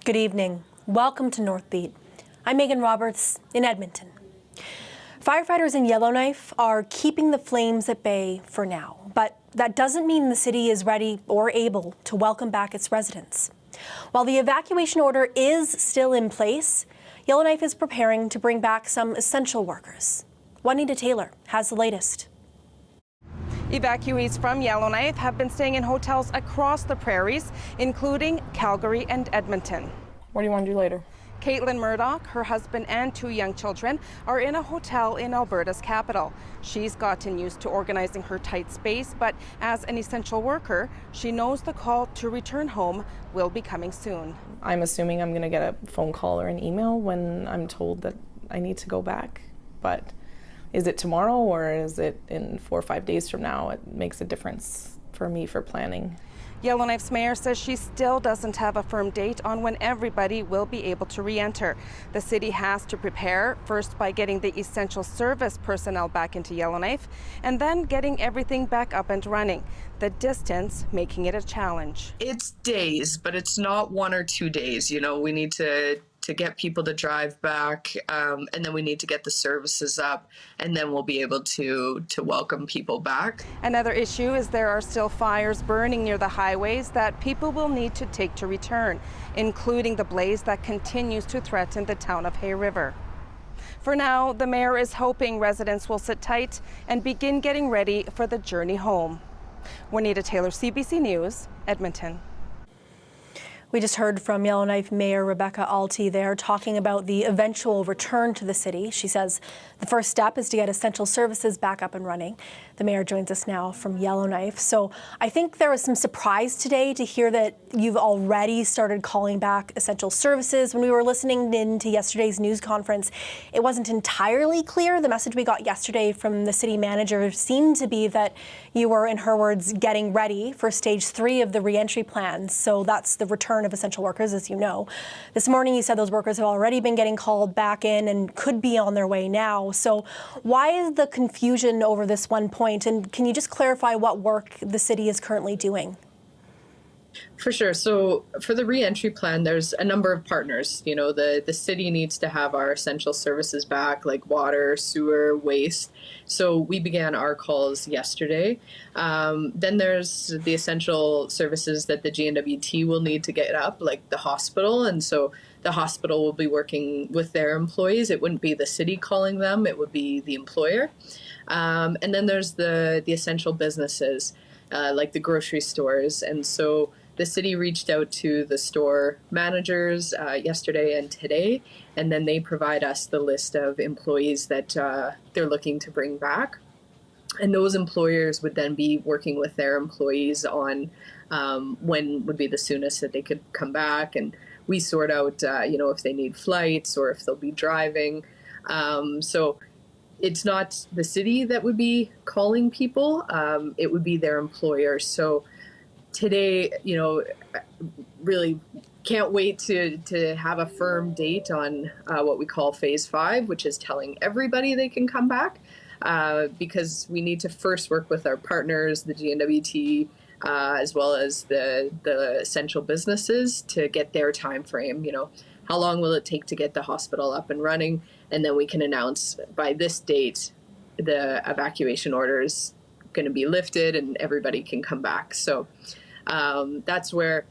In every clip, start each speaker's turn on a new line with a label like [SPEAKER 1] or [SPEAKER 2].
[SPEAKER 1] Good evening. Welcome to Northbeat. I'm Megan Roberts in Edmonton. Firefighters in Yellowknife are keeping the flames at bay for now, but that doesn't mean the city is ready or able to welcome back its residents. While the evacuation order is still in place, Yellowknife is preparing to bring back some essential workers. Juanita Taylor has the latest.
[SPEAKER 2] Evacuees from Yellowknife have been staying in hotels across the prairies, including Calgary and Edmonton.
[SPEAKER 3] What do you want to do later?
[SPEAKER 2] Caitlin Murdoch, her husband and 2 young children are in a hotel in Alberta's capital. She's gotten used to organizing her tight space, but as an essential worker, she knows the call to return home will be coming soon.
[SPEAKER 3] I'm assuming I'm going to get a phone call or an email when I'm told that I need to go back, but is it tomorrow or is it in 4 or 5 days from now? It makes a difference for me for planning.
[SPEAKER 2] Yellowknife's mayor says she still doesn't have a firm date on when everybody will be able to re-enter. The city has to prepare, first by getting the essential service personnel back into Yellowknife, and then getting everything back up and running. The distance making it a challenge.
[SPEAKER 4] It's days, but it's not 1 or 2 days. You know, we need to get people to drive back, and then we need to get the services up, and then we'll be able to welcome people back.
[SPEAKER 2] Another issue is there are still fires burning near the highways that people will need to take to return, including the blaze that continues to threaten the town of Hay River. For now, the mayor is hoping residents will sit tight and begin getting ready for the journey home. Juanita Taylor, CBC News, Edmonton.
[SPEAKER 1] We just heard from Yellowknife Mayor Rebecca Alty there talking about the eventual return to the city. She says the first step is to get essential services back up and running. The mayor joins us now from Yellowknife. So I think there was some surprise today to hear that you've already started calling back essential services. When we were listening in to yesterday's news conference, it wasn't entirely clear. The message we got yesterday from the city manager seemed to be that you were, in her words, getting ready for stage 3 of the re-entry plans. So that's the return of essential workers, as you know. This morning you said those workers have already been getting called back in and could be on their way now. So why is the confusion over this one point? And can you just clarify what work the city is currently doing?
[SPEAKER 4] For sure. So for the re-entry plan, there's a number of partners. You know, the city needs to have our essential services back, like water, sewer, waste. So we began our calls yesterday. Then there's the essential services that the GNWT will need to get up, like the hospital. And so the hospital will be working with their employees. It wouldn't be the city calling them. It would be the employer. And then there's the essential businesses, like the grocery stores. And so the city reached out to the store managers yesterday and today, and then they provide us the list of employees that they're looking to bring back. And those employers would then be working with their employees on when would be the soonest that they could come back. And we sort out, if they need flights or if they'll be driving. So it's not the city that would be calling people, it would be their employer. So today, really can't wait to have a firm date on what we call phase 5, which is telling everybody they can come back, because we need to first work with our partners, the GNWT, as well as the essential businesses to get their time frame. How long will it take to get the hospital up and running? And then we can announce by this date the evacuation order is going to be lifted and everybody can come back. So that's where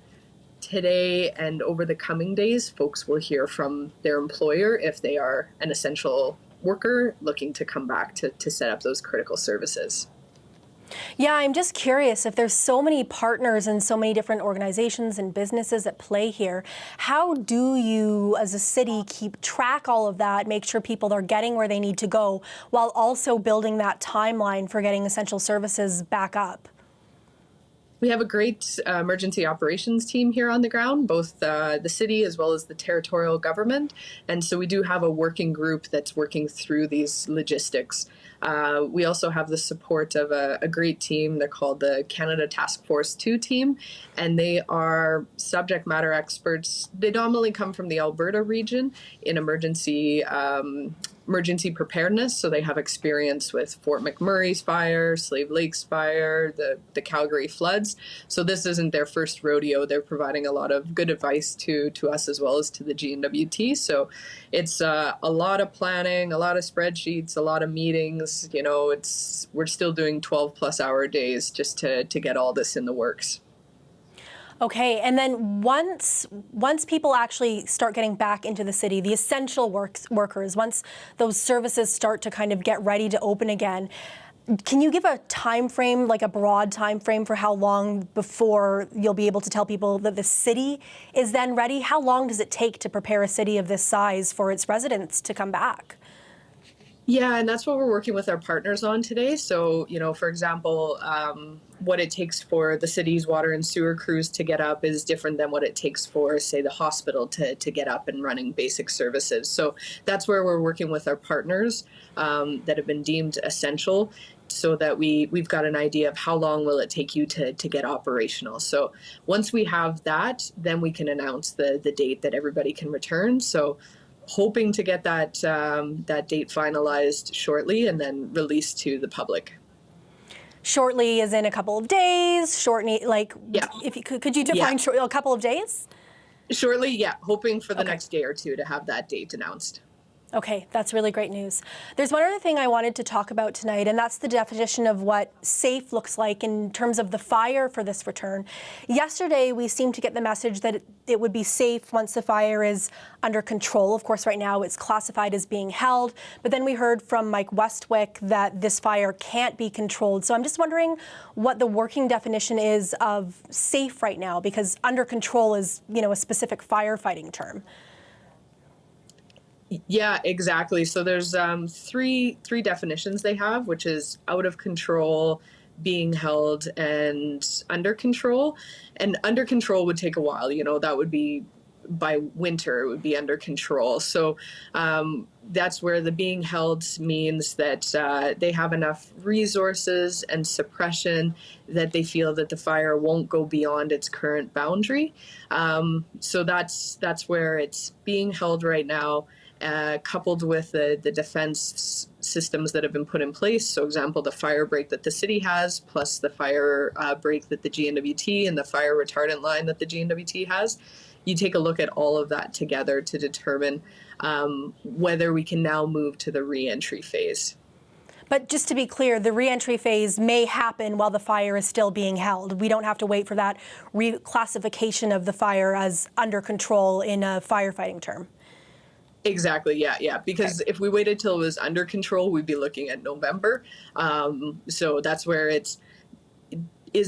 [SPEAKER 4] today and over the coming days, folks will hear from their employer if they are an essential worker looking to come back to set up those critical services.
[SPEAKER 1] Yeah, I'm just curious, if there's so many partners and so many different organizations and businesses at play here, how do you as a city keep track all of that, make sure people are getting where they need to go, while also building that timeline for getting essential services back up?
[SPEAKER 4] We have a great emergency operations team here on the ground, both the city as well as the territorial government. And so we do have a working group that's working through these logistics. We also have the support of a great team. They're called the Canada Task Force 2 team, and they are subject matter experts. They dominantly come from the Alberta region in emergency emergency preparedness, so they have experience with Fort McMurray's fire, Slave Lake's fire, the Calgary floods. So this isn't their first rodeo. They're providing a lot of good advice to us as well as to the GNWT. So it's a lot of planning, a lot of spreadsheets, a lot of meetings. You know, we're still doing 12+ hour days just to get all this in the works.
[SPEAKER 1] Okay, and then once people actually start getting back into the city, the essential workers, once those services start to kind of get ready to open again, can you give a time frame, like a broad time frame for how long before you'll be able to tell people that the city is then ready? How long does it take to prepare a city of this size for its residents to come back?
[SPEAKER 4] Yeah, and that's what we're working with our partners on today. So, you know, for example, what it takes for the city's water and sewer crews to get up is different than what it takes for, say, the hospital to get up and running basic services. So that's where we're working with our partners that have been deemed essential, so that we've got an idea of how long will it take you to get operational. So once we have that, then we can announce the date that everybody can return. So hoping to get that date finalized shortly and then released to the public.
[SPEAKER 1] Shortly is in a couple of days.
[SPEAKER 4] Yeah.
[SPEAKER 1] If you could you define a couple of days?
[SPEAKER 4] Shortly, yeah. Hoping for the next day or two to have that date announced.
[SPEAKER 1] Okay, that's really great news. There's one other thing I wanted to talk about tonight, and that's the definition of what safe looks like in terms of the fire for this return. Yesterday, we seemed to get the message that it would be safe once the fire is under control. Of course, right now it's classified as being held, but then we heard from Mike Westwick that this fire can't be controlled. So I'm just wondering what the working definition is of safe right now, because under control is, you know, a specific firefighting term.
[SPEAKER 4] Yeah, exactly. So there's three definitions they have, which is out of control, being held, and under control. And under control would take a while. You know, that would be by winter, it would be under control. So that's where the being held means that they have enough resources and suppression that they feel that the fire won't go beyond its current boundary. So that's where it's being held right now. Coupled with the defense systems that have been put in place. So, example, the fire break that the city has, plus the fire break that the GNWT and the fire retardant line that the GNWT has. You take a look at all of that together to determine whether we can now move to the re-entry phase.
[SPEAKER 1] But just to be clear, the re-entry phase may happen while the fire is still being held. We don't have to wait for that reclassification of the fire as under control in a firefighting term.
[SPEAKER 4] Exactly. Yeah. Because if we waited till it was under control, we'd be looking at November. So that's where is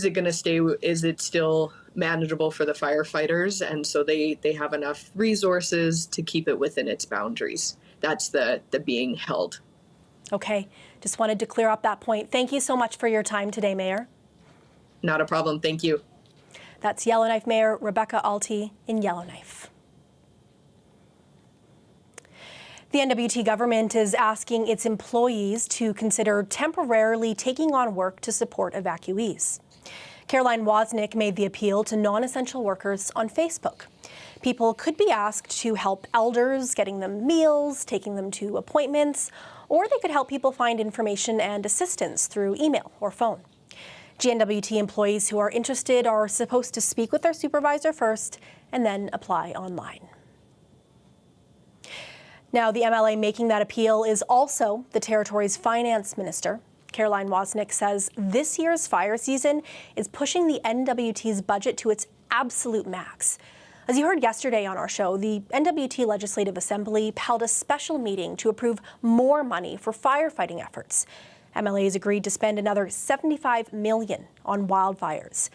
[SPEAKER 4] it going to stay? Is it still manageable for the firefighters? And so they have enough resources to keep it within its boundaries. That's the being held.
[SPEAKER 1] Okay. Just wanted to clear up that point. Thank you so much for your time today, Mayor.
[SPEAKER 4] Not a problem. Thank you.
[SPEAKER 1] That's Yellowknife Mayor Rebecca Alty in Yellowknife. The NWT government is asking its employees to consider temporarily taking on work to support evacuees. Caroline Wozniak made the appeal to non-essential workers on Facebook. People could be asked to help elders, getting them meals, taking them to appointments, or they could help people find information and assistance through email or phone. GNWT employees who are interested are supposed to speak with their supervisor first and then apply online. Now, the MLA making that appeal is also the territory's finance minister. Caroline Wozniak says this year's fire season is pushing the NWT's budget to its absolute max. As you heard yesterday on our show, the NWT Legislative Assembly held a special meeting to approve more money for firefighting efforts. MLAs agreed to spend another $75 million on wildfires.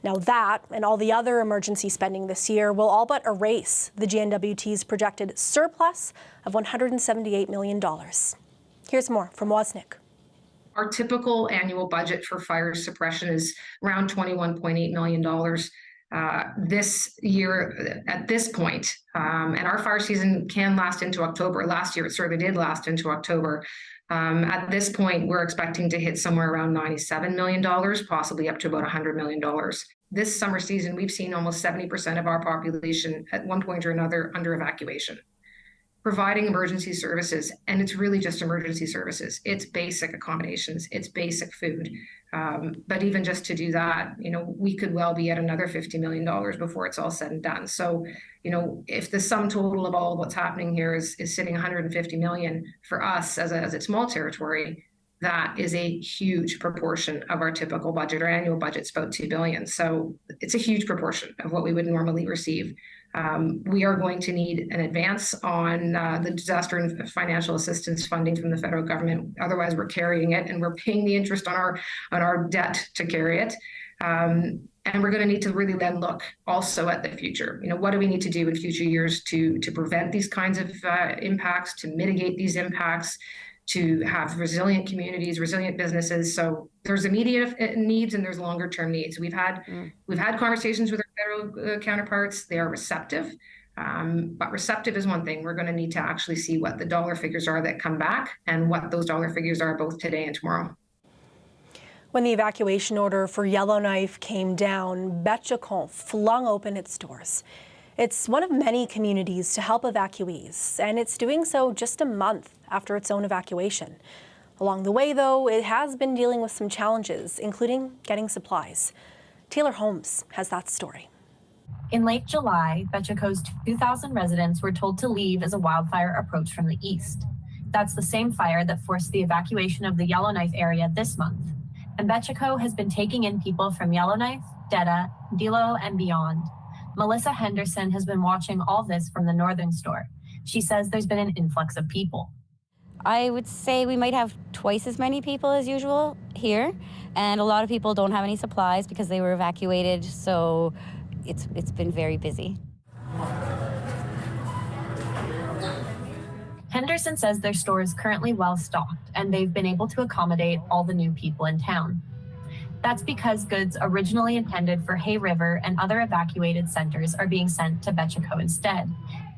[SPEAKER 1] Now that and all the other emergency spending this year will all but erase the GNWT's projected surplus of $178 million. Here's more from Wozniak.
[SPEAKER 5] Our typical annual budget for fire suppression is around $21.8 million. This year, at this point, and our fire season can last into October. Last year, it certainly did last into October. At this point, we're expecting to hit somewhere around $97 million, possibly up to about $100 million. This summer season, we've seen almost 70% of our population at one point or another under evacuation. providing emergency services, and it's really just emergency services. It's basic accommodations, it's basic food. But even just to do that, we could well be at another $50 million before it's all said and done. So, if the sum total of all of what's happening here is sitting $150 million for us as a small territory, that is a huge proportion of our typical budget. Our annual budget's about $2 billion. So it's a huge proportion of what we would normally receive. We are going to need an advance on the disaster and financial assistance funding from the federal government. Otherwise, we're carrying it and we're paying the interest on our debt to carry it. And we're going to need to really then look also at the future. What do we need to do in future years to prevent these kinds of impacts, to mitigate these impacts, to have resilient communities, resilient businesses. So there's immediate needs and there's longer term needs. We've had conversations with our federal counterparts. They are receptive, but receptive is one thing. We're going to need to actually see what the dollar figures are that come back and what those dollar figures are both today and tomorrow.
[SPEAKER 1] When the evacuation order for Yellowknife came down, Betchacon flung open its doors. It's one of many communities to help evacuees, and it's doing so just a month after its own evacuation. Along the way, though, it has been dealing with some challenges, including getting supplies. Taylor Holmes has that story.
[SPEAKER 6] In late July, Betchaco's 2,000 residents were told to leave as a wildfire approached from the east. That's the same fire that forced the evacuation of the Yellowknife area this month. And Betchaco has been taking in people from Yellowknife, Detta, Dilo, and beyond. Melissa Henderson has been watching all this from the northern store. She says there's been an influx of people.
[SPEAKER 7] I would say we might have twice as many people as usual here, and a lot of people don't have any supplies because they were evacuated, so it's been very busy.
[SPEAKER 6] Henderson says their store is currently well stocked, and they've been able to accommodate all the new people in town. That's because goods originally intended for Hay River and other evacuated centers are being sent to Betchaco instead,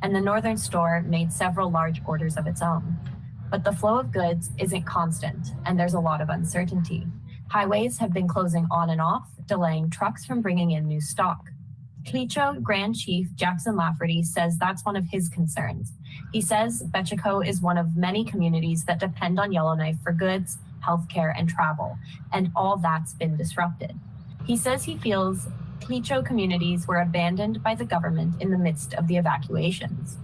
[SPEAKER 6] and the northern store made several large orders of its own. But the flow of goods isn't constant, and there's a lot of uncertainty. Highways have been closing on and off, delaying trucks from bringing in new stock. Clecho Grand Chief Jackson Lafferty says that's one of his concerns. He says Betchaco is one of many communities that depend on Yellowknife for goods, healthcare, and travel, and all that's been disrupted. He says he feels Clecho communities were abandoned by the government in the midst of the evacuations.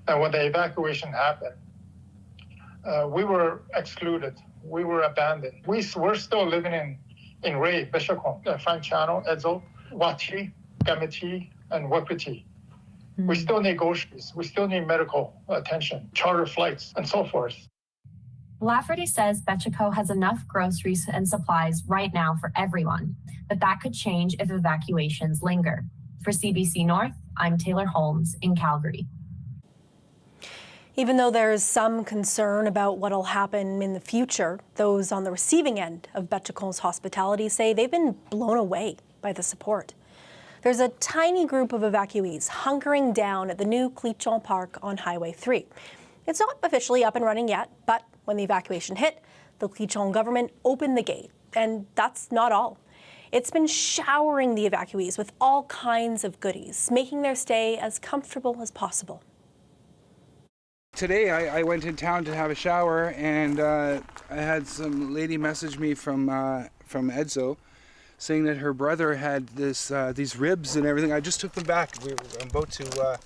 [SPEAKER 8] And when the evacuation happened, we were excluded. We were abandoned. We're still living in Ray, Betchaco, Frank Channel, Edzo, Wati, Gameti, and Wapiti. We still need groceries. We still need medical attention, charter flights, and so forth.
[SPEAKER 6] Lafferty says Betchaco has enough groceries and supplies right now for everyone, but that could change if evacuations linger. For CBC North, I'm Taylor Holmes in Calgary.
[SPEAKER 1] Even though there is some concern about what will happen in the future, those on the receiving end of Betchacon's hospitality say they've been blown away by the support. There's a tiny group of evacuees hunkering down at the new Cleachon Park on Highway 3. It's not officially up and running yet, but when the evacuation hit, the Cleachon government opened the gate, and that's not all. It's been showering the evacuees with all kinds of goodies, making their stay as comfortable as possible.
[SPEAKER 9] Today I went in town to have a shower, and I had some lady message me from Edzo saying that her brother had these ribs and everything. I just took them back. I'm about to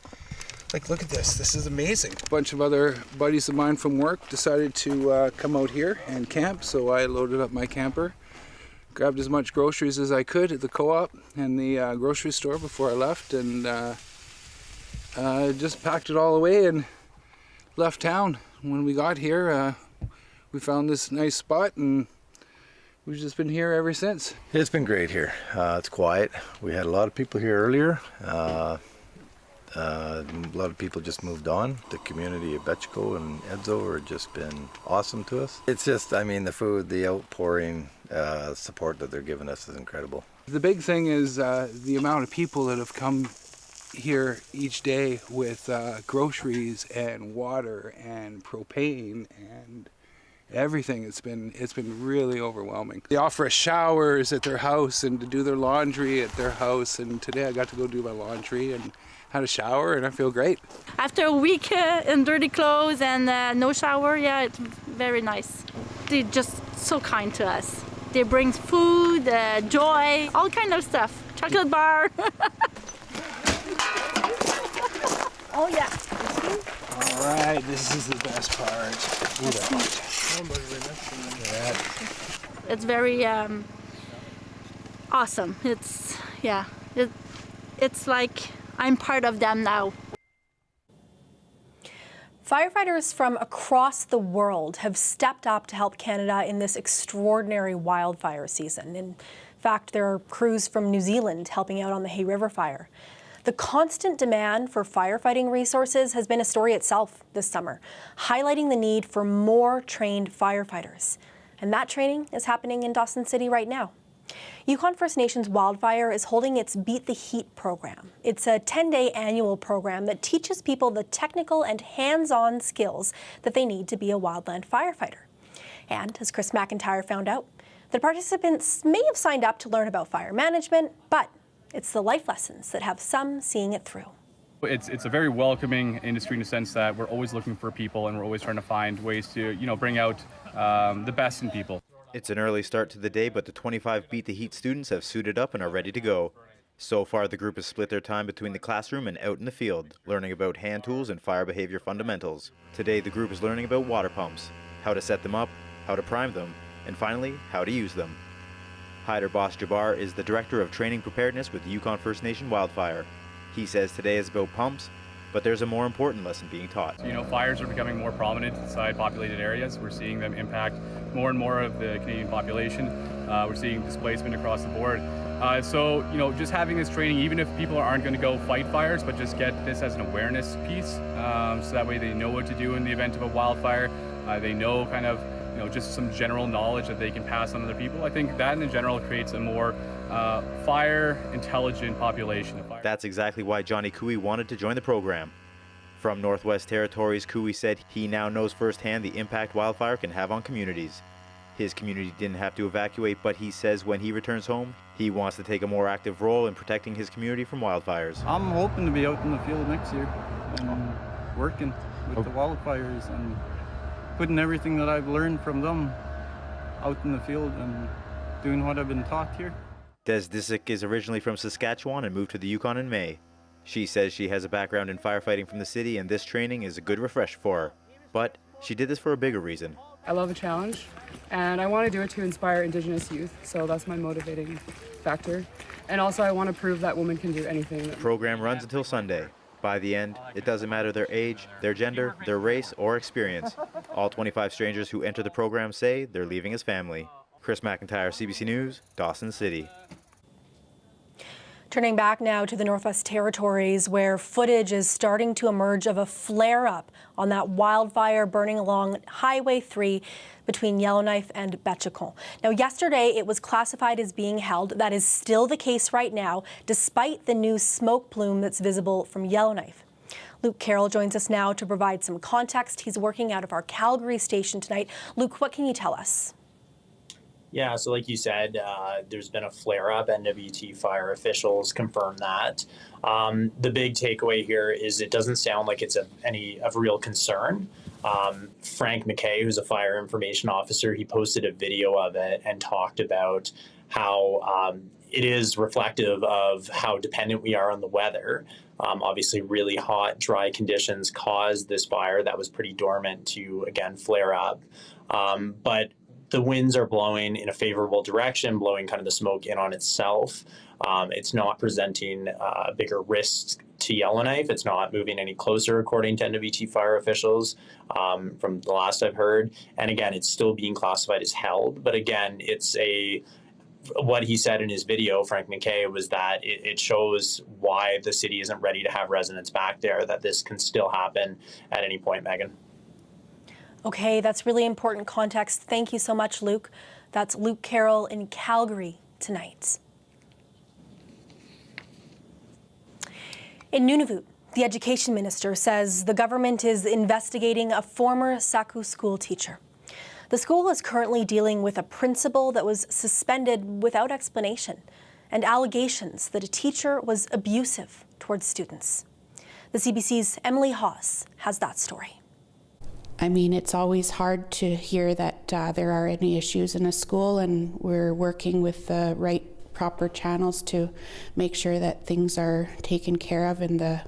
[SPEAKER 9] look at this. This is amazing. A bunch of other buddies of mine from work decided to come out here and camp, so I loaded up my camper, grabbed as much groceries as I could at the co-op and the grocery store before I left, and just packed it all away and left town. When we got here, we found this nice spot, and we've just been here ever since.
[SPEAKER 10] It's been great here. It's quiet. We had a lot of people here earlier. A lot of people just moved on. The community of Betchaco and Edzo have just been awesome to us. It's just, I mean, the food, the outpouring support that they're giving us is incredible.
[SPEAKER 9] The big thing is the amount of people that have come here each day with groceries and water and propane and everything. It's been really overwhelming. They offer us showers at their house and to do their laundry at their house. And today I got to go do my laundry and had a shower, and I feel great.
[SPEAKER 11] After a week in dirty clothes and no shower, yeah, it's very nice. They're just so kind to us. They bring food, joy, all kind of stuff. Chocolate bar. Oh yeah.
[SPEAKER 9] All right, this is the best part.
[SPEAKER 11] It's very awesome. It's like I'm part of them now.
[SPEAKER 1] Firefighters from across the world have stepped up to help Canada in this extraordinary wildfire season. In fact, there are crews from New Zealand helping out on the Hay River fire. The constant demand for firefighting resources has been a story itself this summer, highlighting the need for more trained firefighters. And that training is happening in Dawson City right now. Yukon First Nations Wildfire is holding its Beat the Heat program. It's a 10-day annual program that teaches people the technical and hands-on skills that they need to be a wildland firefighter. And as Chris McIntyre found out, the participants may have signed up to learn about fire management, but it's the life lessons that have some seeing it through.
[SPEAKER 12] It's a very welcoming industry in the sense that we're always looking for people and we're always trying to find ways to, bring out the best in people.
[SPEAKER 13] It's an early start to the day, but the 25 Beat the Heat students have suited up and are ready to go. So far, the group has split their time between the classroom and out in the field, learning about hand tools and fire behavior fundamentals. Today, the group is learning about water pumps, how to set them up, how to prime them, and finally, how to use them. Hyder Boss Jabbar is the Director of Training Preparedness with Yukon First Nation Wildfire. He says today is about pumps, but there's a more important lesson being taught.
[SPEAKER 12] Fires are becoming more prominent inside populated areas. We're seeing them impact more and more of the Canadian population. We're seeing displacement across the board. So just having this training, even if people aren't going to go fight fires, but just get this as an awareness piece, so that way they know what to do in the event of a wildfire. They know just some general knowledge that they can pass on other people. I think that in general creates a more fire intelligent population.
[SPEAKER 13] That's exactly why Johnny Cooey wanted to join the program. From Northwest Territories, Cooey said he now knows firsthand the impact wildfire can have on communities. His community didn't have to evacuate, but he says when he returns home, he wants to take a more active role in protecting his community from wildfires.
[SPEAKER 14] I'm hoping to be out in the field next year and working with the wildfires and putting everything that I've learned from them out in the field and doing what I've been taught here.
[SPEAKER 13] Des Disick is originally from Saskatchewan and moved to the Yukon in May. She says she has a background in firefighting from the city and this training is a good refresh for her. But she did this for a bigger reason.
[SPEAKER 15] I love a challenge and I want to do it to inspire Indigenous youth, so that's my motivating factor. And also I want to prove that women can do anything.
[SPEAKER 13] The program runs until Sunday. By the end, it doesn't matter their age, their gender, their race, or experience. All 25 strangers who enter the program say they're leaving as family. Chris McIntyre, CBC News, Dawson City.
[SPEAKER 1] Turning back now to the Northwest Territories, where footage is starting to emerge of a flare-up on that wildfire burning along Highway 3 between Yellowknife and Betchicon. Now, yesterday it was classified as being held. That is still the case right now, despite the new smoke plume that's visible from Yellowknife. Luke Carroll joins us now to provide some context. He's working out of our Calgary station tonight. Luke, what can you tell us?
[SPEAKER 16] Yeah, so like you said, there's been a flare-up. NWT fire officials confirmed that. The big takeaway here is it doesn't sound like it's any of real concern. Frank McKay, who's a fire information officer, he posted a video of it and talked about how it is reflective of how dependent we are on the weather. Obviously, really hot, dry conditions caused this fire that was pretty dormant to, again, flare up. But the winds are blowing in a favorable direction, blowing kind of the smoke in on itself. It's not presenting bigger risks to Yellowknife. It's not moving any closer, according to NWT fire officials, from the last I've heard. And again, it's still being classified as held. But again, it's what he said in his video, Frank McKay, was that it shows why the city isn't ready to have residents back there, that this can still happen at any point, Megan.
[SPEAKER 1] Okay, that's really important context. Thank you so much, Luke. That's Luke Carroll in Calgary tonight. In Nunavut, the education minister says the government is investigating a former Saku school teacher. The school is currently dealing with a principal that was suspended without explanation and allegations that a teacher was abusive towards students. The CBC's Emily Hawes has that story.
[SPEAKER 17] I mean, it's always hard to hear that there are any issues in a school, and we're working with the right proper channels to make sure that things are taken care of in the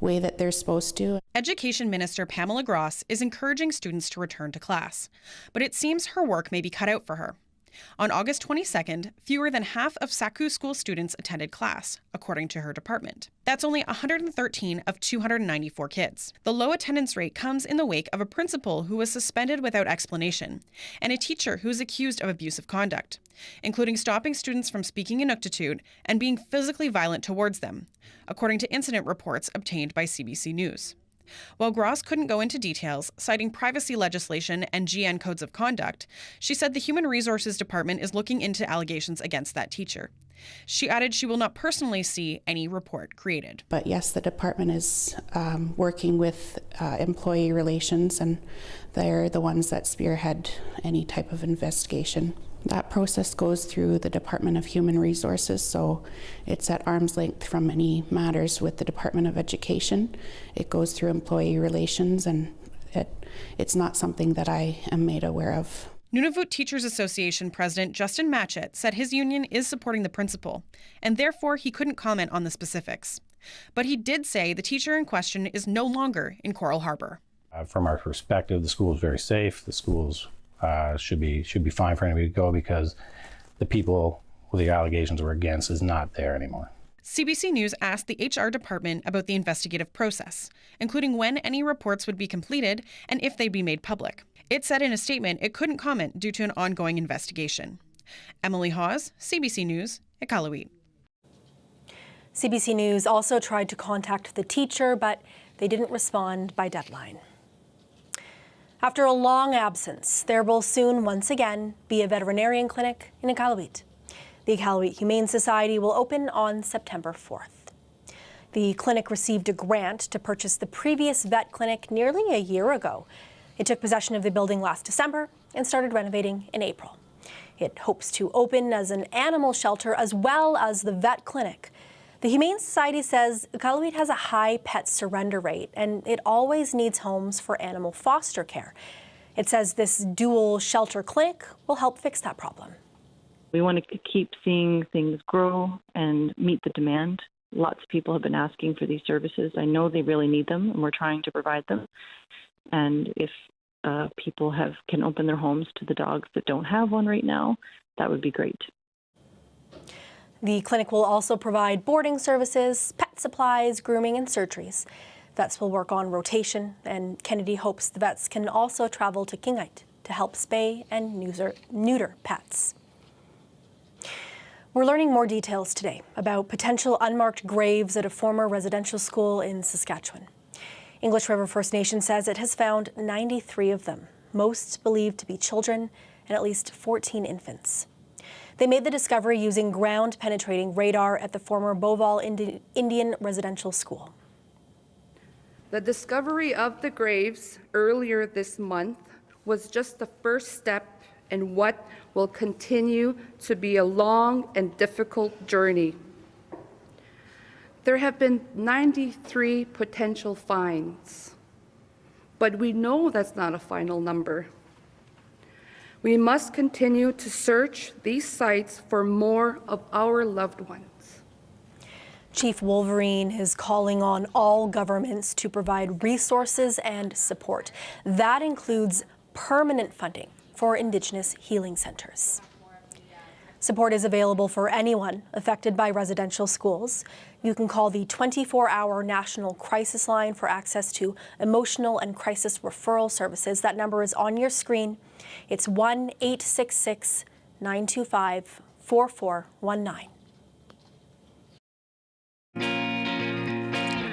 [SPEAKER 17] way that they're supposed to.
[SPEAKER 18] Education Minister Pamela Gross is encouraging students to return to class, but it seems her work may be cut out for her. On August 22nd, fewer than half of Saku School students attended class, according to her department. That's only 113 of 294 kids. The low attendance rate comes in the wake of a principal who was suspended without explanation, and a teacher who is accused of abusive conduct, including stopping students from speaking in Inuktitut and being physically violent towards them, according to incident reports obtained by CBC News. While Gross couldn't go into details, citing privacy legislation and GN codes of conduct, she said the Human Resources Department is looking into allegations against that teacher. She added she will not personally see any report created.
[SPEAKER 17] But yes, the department is working with employee relations, and they're the ones that spearhead any type of investigation. That process goes through the Department of Human Resources, so it's at arm's length from any matters with the Department of Education. It goes through employee relations, and it's not something that I am made aware of.
[SPEAKER 18] Nunavut Teachers Association President Justin Matchett said his union is supporting the principal, and therefore he couldn't comment on the specifics. But he did say the teacher in question is no longer in Coral Harbour.
[SPEAKER 19] From our perspective, the school is very safe. The schools should be fine for anybody to go because the people who the allegations were against is not there anymore.
[SPEAKER 18] CBC News asked the HR department about the investigative process, including when any reports would be completed and if they'd be made public. It said in a statement it couldn't comment due to an ongoing investigation. Emily Hawes, CBC News, Iqaluit.
[SPEAKER 1] CBC News also tried to contact the teacher, but they didn't respond by deadline. After a long absence, there will soon once again be a veterinarian clinic in Iqaluit. The Iqaluit Humane Society will open on September 4th. The clinic received a grant to purchase the previous vet clinic nearly a year ago. It took possession of the building last December and started renovating in April. It hopes to open as an animal shelter as well as the vet clinic. The Humane Society says Iqaluit has a high pet surrender rate, and it always needs homes for animal foster care. It says this dual shelter clinic will help fix that problem.
[SPEAKER 20] We want to keep seeing things grow and meet the demand. Lots of people have been asking for these services. I know they really need them, and we're trying to provide them. And if people can open their homes to the dogs that don't have one right now, that would be great.
[SPEAKER 1] The clinic will also provide boarding services, pet supplies, grooming, and surgeries. Vets will work on rotation, and Kennedy hopes the vets can also travel to Qinghai to help spay and neuter pets. We're learning more details today about potential unmarked graves at a former residential school in Saskatchewan. English River First Nation says it has found 93 of them, most believed to be children and at least 14 infants. They made the discovery using ground-penetrating radar at the former Beauval Indian residential school.
[SPEAKER 21] The discovery of the graves earlier this month was just the first step in what will continue to be a long and difficult journey. There have been 93 potential finds, but we know that's not a final number. We must continue to search these sites for more of our loved ones.
[SPEAKER 1] Chief Wolverine is calling on all governments to provide resources and support. That includes permanent funding for Indigenous healing centers. Support is available for anyone affected by residential schools. You can call the 24-hour National Crisis Line for access to emotional and crisis referral services. That number is on your screen. It's 1-866-925-4419.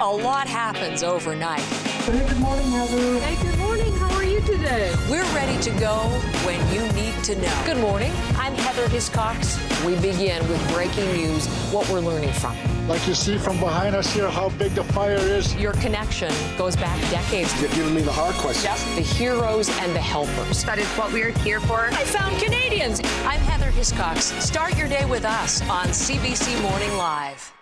[SPEAKER 22] A lot happens overnight.
[SPEAKER 23] Hey, good morning, Heather.
[SPEAKER 22] Hey, good morning. How are you
[SPEAKER 3] today. We're ready to go when you need to know. Good morning. I'm Heather Hiscox. We begin with breaking news, what we're learning from.
[SPEAKER 22] Like you see from behind us here, how big the fire is.
[SPEAKER 3] Your connection goes back decades.
[SPEAKER 22] You're giving me the hard questions.
[SPEAKER 3] Yep. The heroes and the helpers. That is what we're here for. I found Canadians. I'm Heather Hiscox. Start your day with us on CBC Morning Live.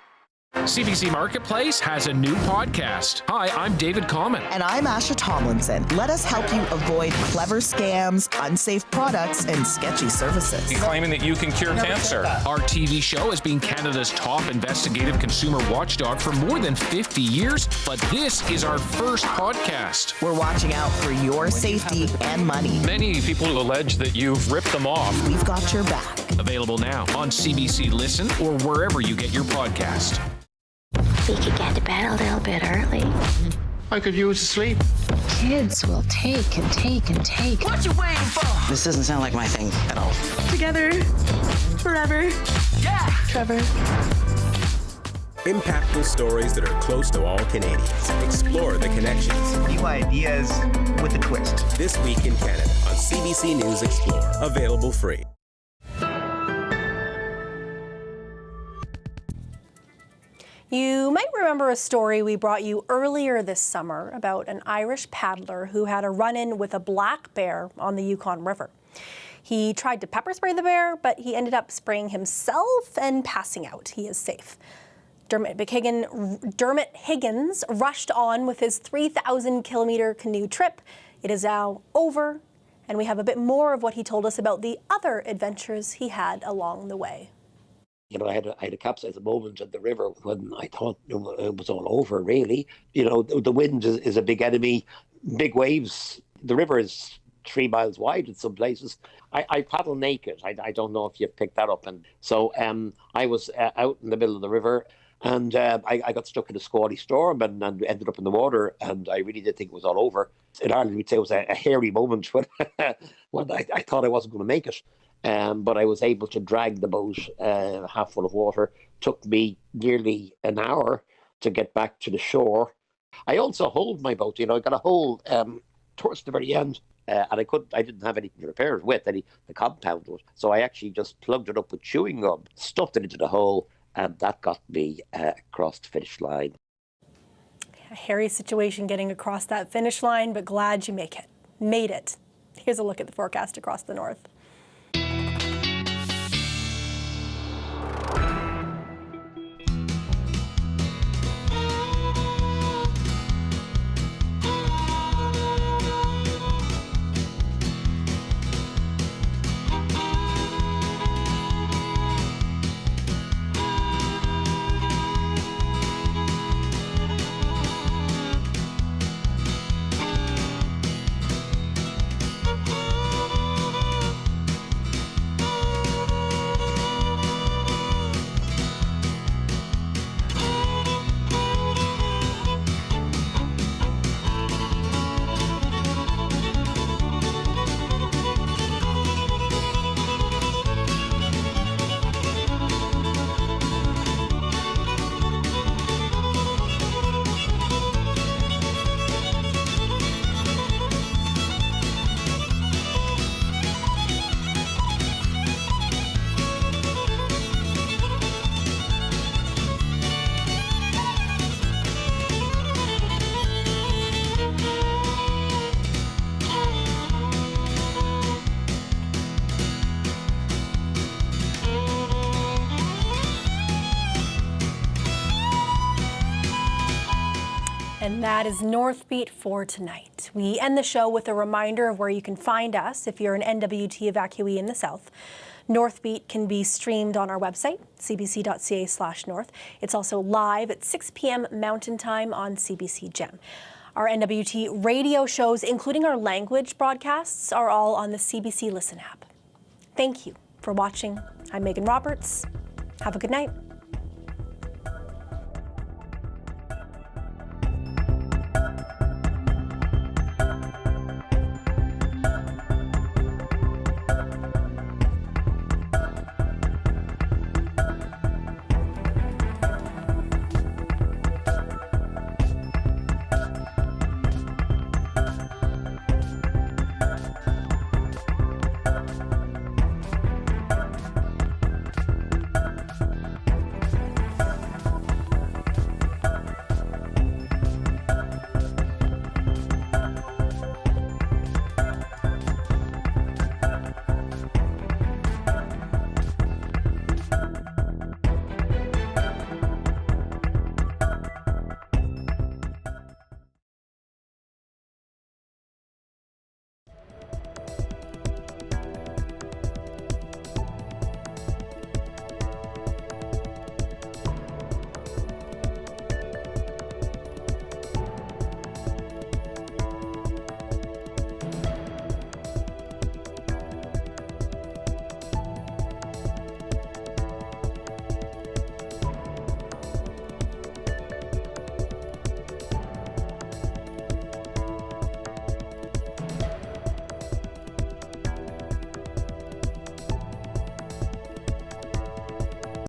[SPEAKER 23] CBC Marketplace has a new podcast. Hi, I'm David Common.
[SPEAKER 24] And I'm Asha Tomlinson. Let us help you avoid clever scams, unsafe products, and sketchy services.
[SPEAKER 23] Claiming that you can cure cancer. Our TV show has been Canada's top investigative consumer watchdog for more than 50 years, but this is our first podcast.
[SPEAKER 24] We're watching out for your safety and money.
[SPEAKER 23] Many people allege that you've ripped them off.
[SPEAKER 24] We've got your back.
[SPEAKER 23] Available now on CBC Listen or wherever you get your podcast.
[SPEAKER 25] We could get to bed a little bit early.
[SPEAKER 22] I could use sleep.
[SPEAKER 25] Kids will take and take and take.
[SPEAKER 3] What you waiting for?
[SPEAKER 26] This doesn't sound like my thing at all.
[SPEAKER 25] Together, forever.
[SPEAKER 3] Yeah.
[SPEAKER 25] Trevor.
[SPEAKER 27] Impactful stories that are close to all Canadians. Explore the connections.
[SPEAKER 28] New ideas with a twist.
[SPEAKER 27] This Week in Canada on CBC News Explore. Available free.
[SPEAKER 1] You might remember a story we brought you earlier this summer about an Irish paddler who had a run-in with a black bear on the Yukon River. He tried to pepper spray the bear, but he ended up spraying himself and passing out. He is safe. Dermot Higgins rushed on with his 3,000-kilometer canoe trip. It is now over, and we have a bit more of what he told us about the other adventures he had along the way.
[SPEAKER 29] You know, I had a capsized moment at the river when I thought it was all over, really. You know, the wind is a big enemy, big waves. The river is 3 miles wide in some places. I paddle naked. I don't know if you've picked that up. And so I was out in the middle of the river, and I got stuck in a squally storm and ended up in the water, and I really did think it was all over. In Ireland, we'd say it was a hairy moment when, when I thought I wasn't going to make it. But I was able to drag the boat half full of water. Took me nearly an hour to get back to the shore. I also holed my boat. You know, I got a hole towards the very end, and I didn't have anything to repair it with, the compound was. So I actually just plugged it up with chewing gum, stuffed it into the hole, and that got me across the finish line.
[SPEAKER 1] A hairy situation getting across that finish line, but glad you made it. Here's a look at the forecast across the north. And that is Northbeat for tonight. We end the show with a reminder of where you can find us if you're an NWT evacuee in the South. Northbeat can be streamed on our website, cbc.ca/north. It's also live at 6 p.m. Mountain Time on CBC Gem. Our NWT radio shows, including our language broadcasts, are all on the CBC Listen app. Thank you for watching. I'm Megan Roberts. Have a good night.